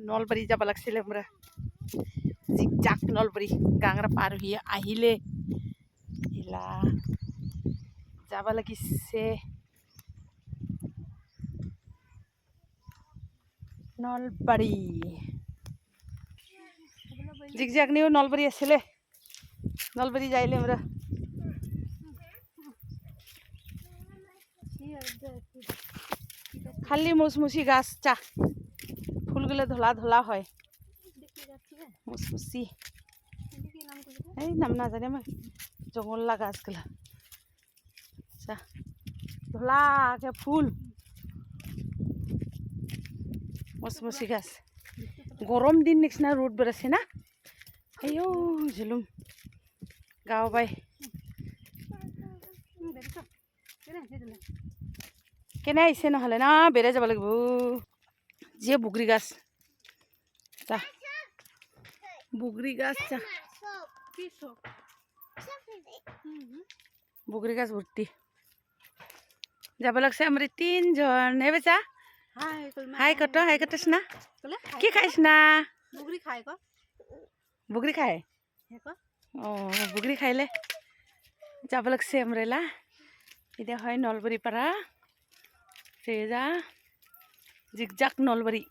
নলবাৰী যাব লাগিছিলে আমৰা জিগজাক নলবাৰী গাংৰা পাৰ হৈ আহিলে ইলা যাব লাগিছে নলবাৰী জিগজাক নিও নলবাৰী আছিলে নলবাৰী যাইলে আমরা খালি মুচমুচি গাছ চা ফুলগুলো ধলা ধলা হয় মুচমুচি এই নাম না জানে মই জঙ্গলা গাছগুলা চা ধলা কে ফুল মুচমুচি গাছ গরম দিন নিচিনা রোদ বেড়েছে না আইও ঝুলুম গাঁও বাই কেনে আহিছে নহ'লে না বেড়ে যাব লাগিব যে বুগরি গাছ চা বুগরি গাছ চা বুগরি গাছ ভর্তি যাব লাগছে আমার 3 জন হে বেচা হাই কটস না কি খাইছ না বুগরি খায় ও বুগরি খাইলে যাব লাগছে আমরা এটা হয় নলবাৰী পাৰা সেজা জিগজাক নলবাৰী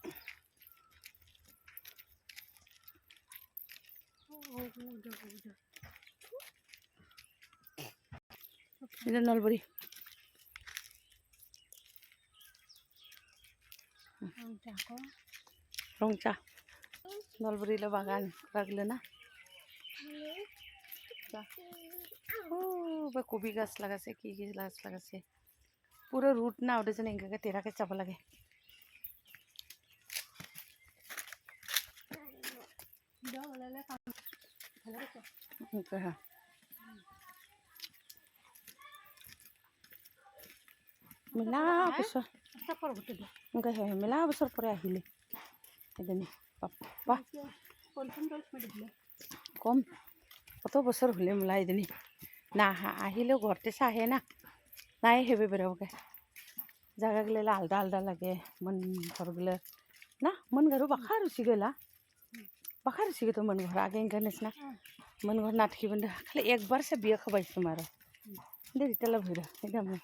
এটা নলবাৰী ৰংচা নলবাৰীলে বাগান লাগলে না কবি গাছ লাগাছে কি কি গাছ লাগাছে পুরো রুট না ওটা যেন এঙ্গাকে তেরাকে চাপ লাগে মেলা বছর মেলা বছর পরে আহিলে এদিন বাপ্পা কম কত বছর হলে মেলা এদিন না আহিলেও ঘরতে চাহে না নাই হেবে বেরোকে জায়গাগুলো আলাদা আলাদা লাগে মন ঘরগুলো না মন ঘর বাখা রুচি গেলা বাখা রুচি গে তো মন ঘর আগে ইনকা নিচিনা মন ঘর না থাকিব খালি একবার সে বিয়ে খাবাইছো মার দেরিতালা ভৈরা এটা মই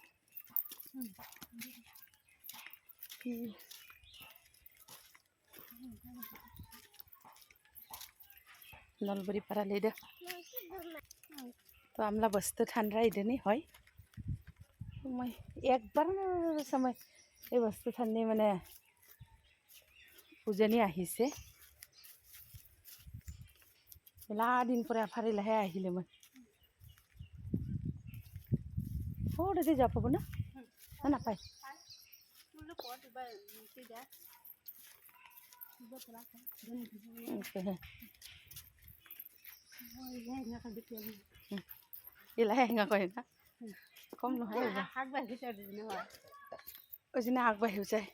নলবাৰী পারালে এটা তো আমরা বস্তু ঠান্ডা ইদানি হয় মই একবার সময় এই বস্তু ঠান্ডি মানে উজনি আহিছে মেলা দিন পরে ফারিলেহে আহিলে মই ওটা যাব পাবো না নাপায় এলাহে হেঙা কৰে না কম নহয় ওই জন্য আগবাঢ়িও যায়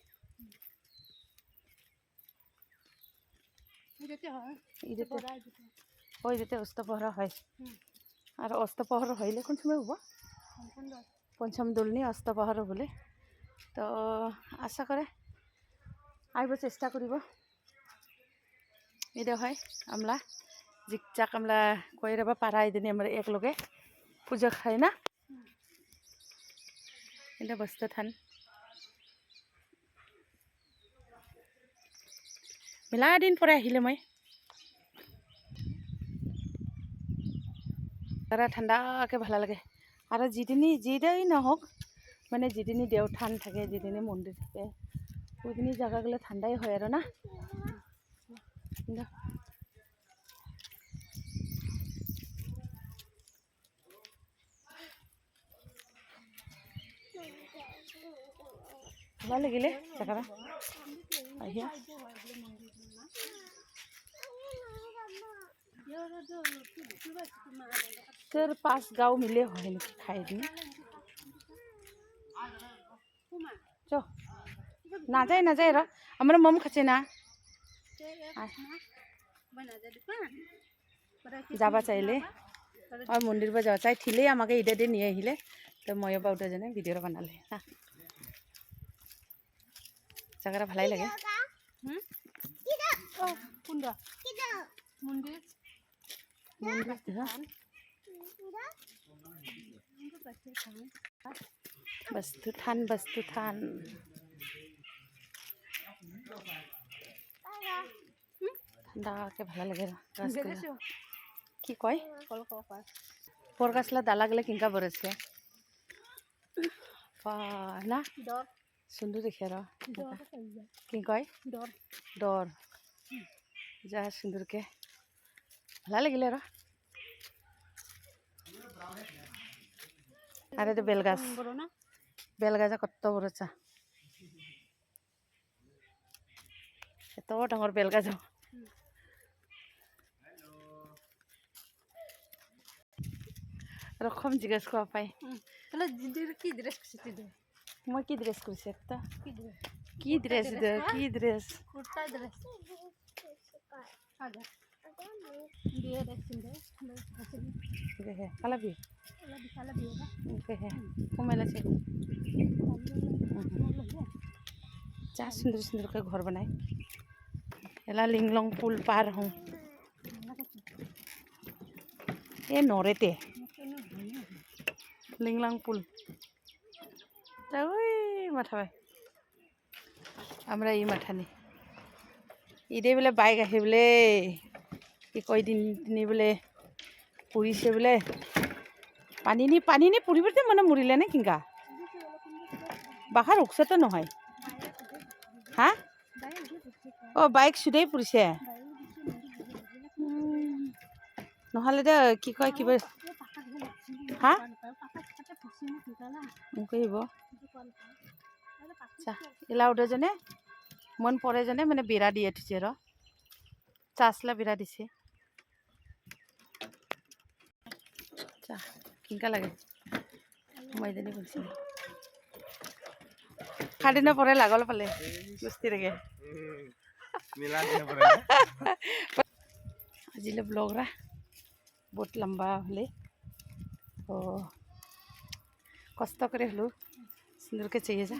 ওই যেতে অস্তপহরা হয় আর অস্তপহর হইলে কোন সময় হব পঞ্চম দোলনি অস্তপহর বলে তো আশা করে আইব চেষ্টা করিব এটা হয় আমলা জিগজাক আমলা কইরাবা পারা এদিন আমরা একলগে পূজা খাই না এটা বস্তু থান মেলা দিন পরে আহিলে মই তারা ঠান্ডাকে ভালো লাগে আর যেদিনই নহক মানে যেদিনই দেওঠান থাকে যেদিনই মন্দির থাকে ওইদিনই জায়গাগুলো ঠান্ডাই হয় আর না ভালো লাগিলে জায়গাটা আহিয়া सर 5 गाँव मिले है ना खाए दिन चो ना जाए रा हमारे मम खाचे ना जाबा चाहिए और मंदिर पर जावा चाहिए थिले आमाके इधर दे नहीं आहिले तो मैं बाउटा जने वीडियो बनाले ना जगह भालाई लगे কুন্দা মন্দিৰ বস্তু থান ঠাণ্ডাকে ভাল লাগে কি কয় পৰকাছলা দালা গেলে কিনকা বৰছে না সুন্দর দেখে আর কি কয় ডর যা সুন্দরকে ভাল লাগিলে আর এটা বেলগাছ কত বড় চা এত ডাঙর বেলগাছ রকম জিজ্ঞেস করা পাই কি ড্রেস করছিস মই কি ড্রেস করছি একটা কি ড্রেস কুর্তা ড্রেস আগা বিয়ে দেখছিস দেখে কালাবি কালাবি দেখে কমেলাছে যা সুন্দর সুন্দর করে ঘর বানায় এলা লিংলং পুল পার হওঁ এ নরেতে লিংলং পুল ওই মাথা ভাই আমরা এই মাথানি ইদে বোলে বাইক আহি বোলে কি কয় দিন বোলে পুৰিছে বোলে পানী নি পুৰিবতে মানে মৰিলে নে কিংকা বাখাৰ উকছতে নহয় হা বাইক সুদেই পুৰিছে নহ'লে দে কি কয় কিবা হা আহিব এলাউদে জনে মন পৰে জনে মানে বেৰা দিয়ে থৈছে চাচলা বেৰা দিছে কিনকা লাগে মই জানি বলছি খাদিনৰ পৰে লাগল পালে বস্তি রেগে আজিলে ব্লগ রা बहुत लंबा हले तो कष्ट करे हलो सुंदर के चाहिए जा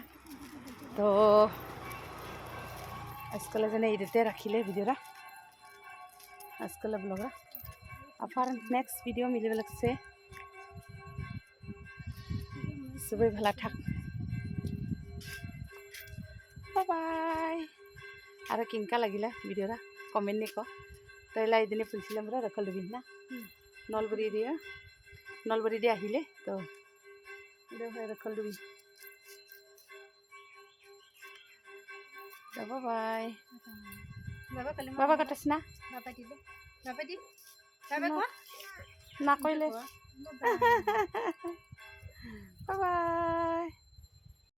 तो आजकल जने इधर रखिले वीडियो रा आजकल ब्लॉग रा अपार नेक्स्ट वीडियो मिले बेलक से सबै भला थाक बाय बाय आरो किनका लागिला वीडियो रा कमेंट नि को तैला इदिने फुलसिलाम रा रखल दिबि ना नलबरी दिए आहिले तो रखल दुबी बाय बाबा कटस ना ना कइले